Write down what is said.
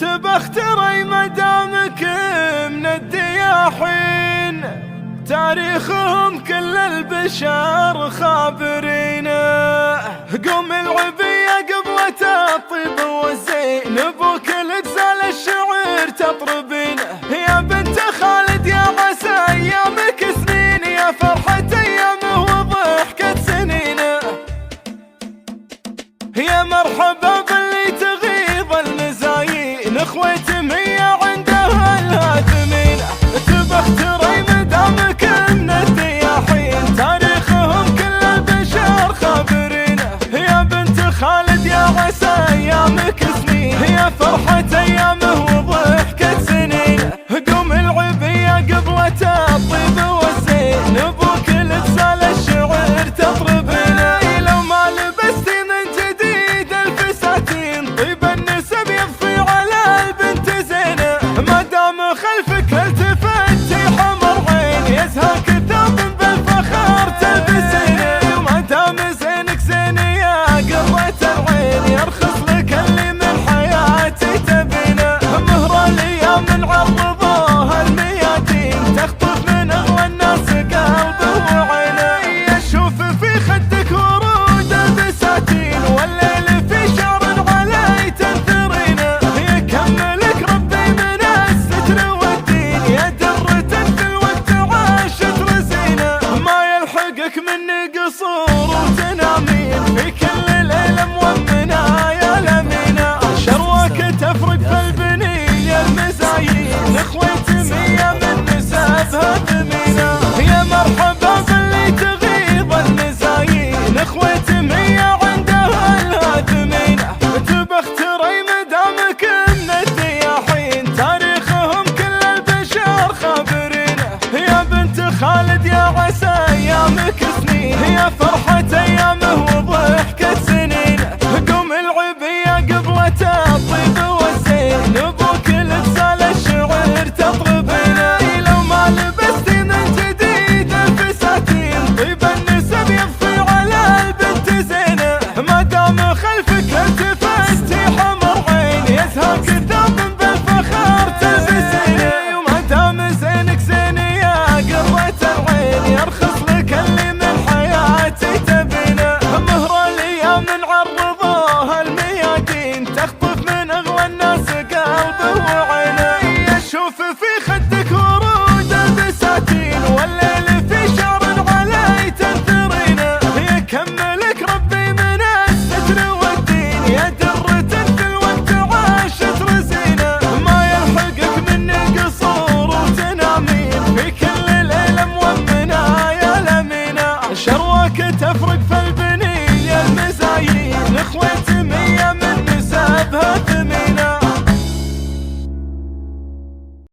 تبختري مدامك من الدياحين، تاريخهم كل البشر خابرين. قوم العبية قبلة الطيب والزين، بوكل اجزال الشعر تطربين. يا بنت خالد يا عسى ايامك سنين، يا فرحة ايامه وضحكة سنين. يا مرحبا باللي تغيظ المزايين، اخوتي هي عندها الهادمين. تبختري مدامك من الدياحين، تاريخهم كل البشر خابرين. يا بنت خالد يا عسى ايامك سنين، يا فرحة ايامه وضحكة سنين. قوم العبية قبلة الطيب والزين، بوكل اجزال الشعر تطربين. لو ما لبستي من جديد الفساتين، طيب النسب يضفي على البنت زينة. ما دام خلفك التفتي حمر عين، يزهق الثوب بالفخر تلبسين. ما دام زينك زين يا قرة العين، يرخص لك اللي من حياتي تبينه. مهر الايام نعرضوها الميادين، تخطف من اغوى الناس قلبه وعينه. يشوف في خدك ورود البساتين، والليل في شعر علي تنثرينه. يكملك ربي من الستر والدين، يا درة في الوقت عاشت رزينه. ما يلحقك مني قصور وتنامين، في كل ليلة مؤمنة يا لمينة. شروك تفرق في البنية المزايين، اخوتي مية من نسبها ثمينة. يا مرحبا باللي تغيظ المزايين، اخوتي مية عندها الهادمين. تبختري مدامك من الدياحين، تاريخهم كل البشر خابرين. يا بنت خالد يا عسى ايامك سنين، يا فرحة ايامه وضحكة سنين. قوم العبية قبلة الطيب والزين، بوكل اجزال الشعر تطربين. لو ما لبستي من جديد الفساتين، طيب النسب يضفي على البنت زينة. ما دام خلفك التفتي حمر عين، يزهق الثوب بالفخر تلبسين. وما دام زينك زين يا قرة العين، يرخص لك اللي من حياتي تبينه. مهر الايام نعرضوها الميادين، تخطف من اغوى الناس قلبه وعينه. يشوف في خدك ورود البساتين، والليل في شعر علي تنثرينه. يكملك ربي من الستر والدين، يا درة في الوقت عاشت رزينه. ما يلحقك مني قصور وتنامين، في كل ليلة مؤمنة يا لمينة. شروك تفرق في البنية المزايين، اخوتي مية